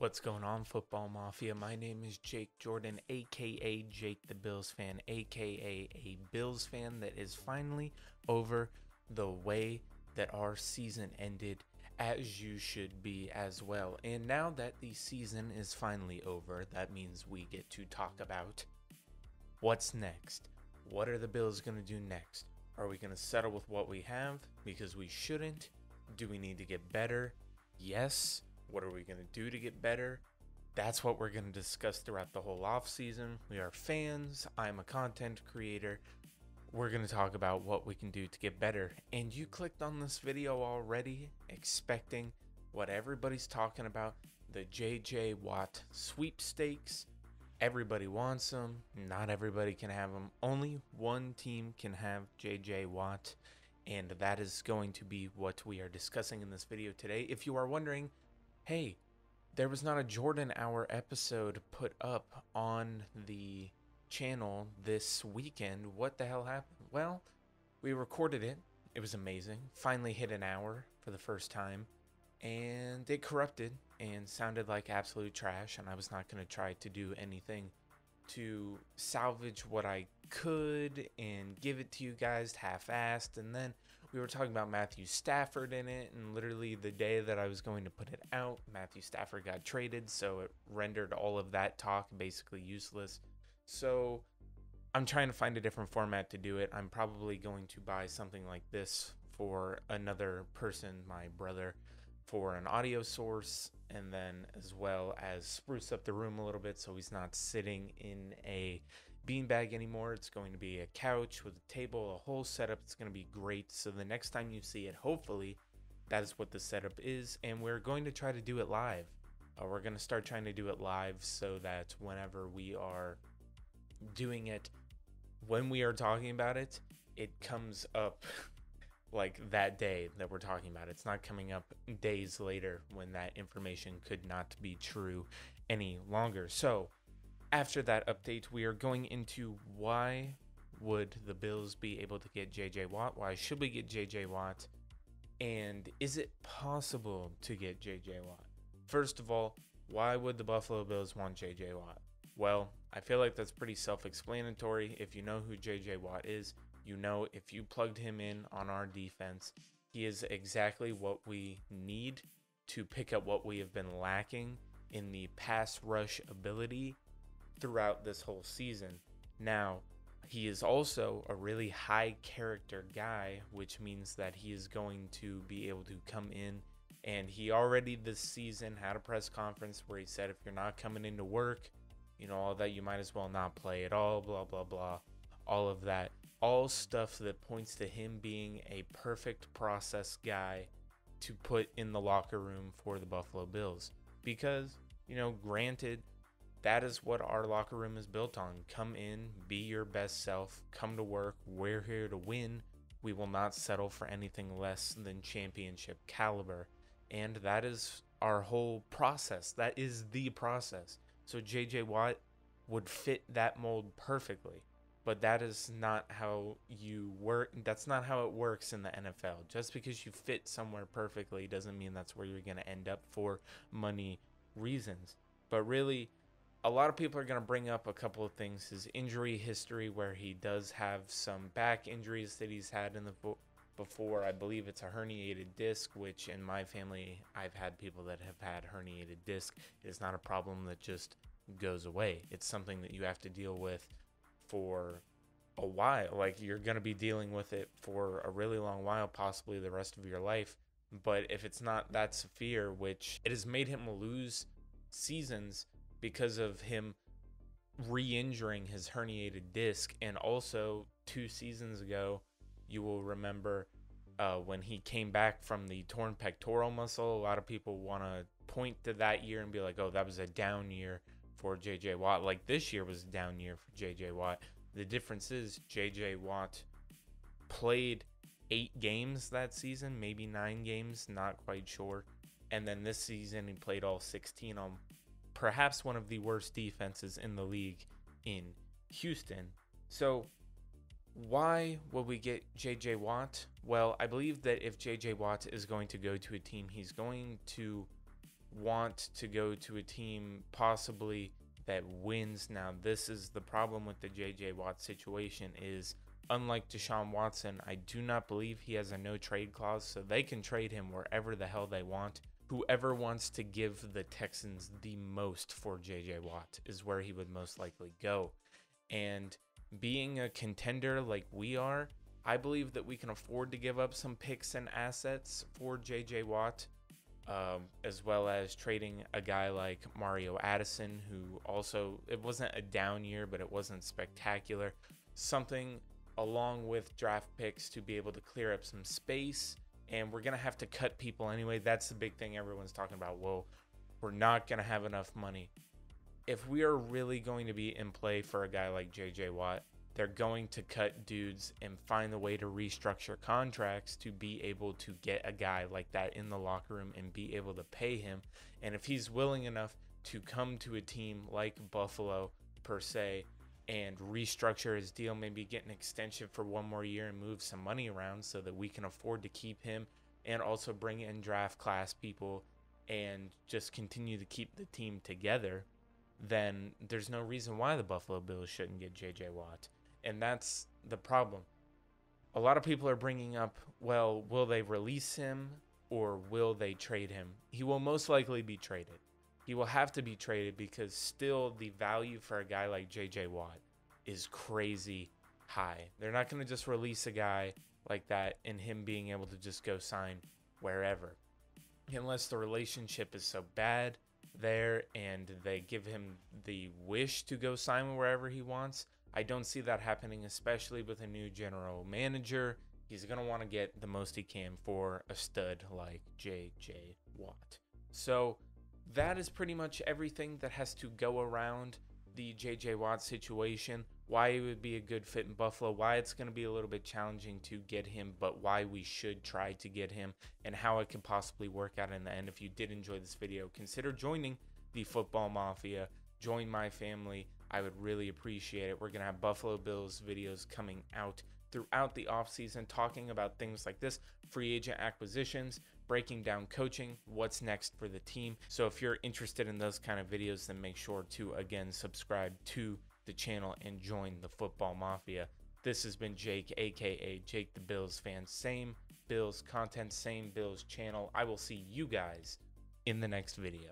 What's going on, Football Mafia? My name is Jake Jordan, aka Jake the Bills fan, aka a Bills fan that is finally over the way that our season ended, as you should be as well. And now that the season is finally over, that means we get to talk about what's next. What are the Bills going to do next? Are we going to settle with what we have? Because we shouldn't. Do we need to get better? Yes. What are we going to do to get better? That's what we're going to discuss throughout the whole offseason. We are fans. I'm a content creator. We're going to talk about what we can do to get better. And you clicked on this video already expecting what everybody's talking about, the JJ Watt sweepstakes. Everybody wants them. Not everybody can have them. Only one team can have JJ Watt. And that is going to be what we are discussing in this video today. If you are wondering, hey, there was not a Jordan Hour episode put up on the channel this weekend. What the hell happened? Well, we recorded it. It was amazing. Finally hit an hour for the first time. And it corrupted and sounded like absolute trash. And I was not going to try to do anything to salvage what I could and give it to you guys half-assed. And then we were talking about Matthew Stafford in it, and literally the day that I was going to put it out, Matthew Stafford got traded, so it rendered all of that talk basically useless. So I'm trying to find a different format to do it. I'm probably going to buy something like this for another person, my brother, for an audio source, and then as well as spruce up the room a little bit so he's not sitting in a beanbag anymore. It's going to be a couch with a table, a whole setup. It's going to be great. So the next time you see it, hopefully that is what the setup is, and we're going to try to do it live. We're going to start trying to do it live so that whenever we are doing it, when we are talking about it, it comes up like that day that we're talking about. It's not coming up days later when that information could not be true any longer. So after that update, we are going into why would the Bills be able to get JJ Watt? Why should we get JJ Watt? And is it possible to get JJ Watt? First of all, why would the Buffalo Bills want JJ Watt? Well, I feel like that's pretty self-explanatory. If you know who JJ Watt is, you know if you plugged him in on our defense, he is exactly what we need to pick up what we have been lacking in the pass rush ability throughout this whole season. Now, he is also a really high character guy, which means that he is going to be able to come in, and he already this season had a press conference where he said if you're not coming into work, you know, all that, you might as well not play at all, blah blah blah, all of that, all stuff that points to him being a perfect process guy to put in the locker room for the Buffalo Bills. Because, you know, granted, that is what our locker room is built on. Come in, be your best self, come to work. We're here to win. We will not settle for anything less than championship caliber. And that is our whole process. That is the process. So JJ Watt would fit that mold perfectly. But that is not how you work. That's not how it works in the NFL. Just because you fit somewhere perfectly doesn't mean that's where you're going to end up for money reasons. But really, a lot of people are going to bring up a couple of things. His injury history, where he does have some back injuries that he's had in the before. I believe it's a herniated disc, which in my family, I've had people that have had herniated disc. It is not a problem that just goes away. It's something that you have to deal with for a while. Like, you're going to be dealing with it for a really long while, possibly the rest of your life. But if it's not that severe, which it has made him lose seasons because of him re-injuring his herniated disc. And also 2 seasons ago, you will remember when he came back from the torn pectoral muscle, a lot of people want to point to that year and be like, oh, that was a down year for JJ Watt. Like, this year was a down year for JJ Watt. The difference is JJ Watt played 8 games that season, maybe 9 games, not quite sure. And then this season he played all 16 on perhaps one of the worst defenses in the league in Houston. So why will we get JJ Watt? Well, I believe that if JJ Watt is going to go to a team, he's going to want to go to a team possibly that wins. Now, this is the problem with the JJ Watt situation is, unlike Deshaun Watson, I do not believe he has a no trade clause, so they can trade him wherever the hell they want. Whoever wants to give the Texans the most for JJ Watt is where he would most likely go. And being a contender like we are, I believe that we can afford to give up some picks and assets for JJ Watt, as well as trading a guy like Mario Addison, who also, it wasn't a down year, but it wasn't spectacular. Something along with draft picks to be able to clear up some space. And we're going to have to cut people anyway. That's the big thing everyone's talking about. Well, we're not going to have enough money. If we are really going to be in play for a guy like JJ Watt, they're going to cut dudes and find a way to restructure contracts to be able to get a guy like that in the locker room and be able to pay him. And if he's willing enough to come to a team like Buffalo, per se, and restructure his deal, maybe get an extension for one more year and move some money around so that we can afford to keep him, and also bring in draft class people and just continue to keep the team together, then there's no reason why the Buffalo Bills shouldn't get JJ Watt. And that's the problem. A lot of people are bringing up, well, will they release him or will they trade him? He will most likely be traded. He will have to be traded because still the value for a guy like JJ Watt is crazy high. They're not going to just release a guy like that and him being able to just go sign wherever, unless the relationship is so bad there and they give him the wish to go sign wherever he wants. I don't see that happening, especially with a new general manager. He's going to want to get the most he can for a stud like JJ Watt. So that is pretty much everything that has to go around the JJ Watt situation, why he would be a good fit in Buffalo, why it's going to be a little bit challenging to get him, but why we should try to get him, and how it could possibly work out in the end. If you did enjoy this video, consider joining the Football Mafia. Join my family. I would really appreciate it. We're going to have Buffalo Bills videos coming out throughout the offseason, talking about things like this, free agent acquisitions, breaking down coaching, what's next for the team. So if you're interested in those kind of videos, then make sure to, again, subscribe to the channel and join the Football Mafia. This has been Jake, aka Jake the Bills fan. Same Bills content, same Bills channel. I will see you guys in the next video.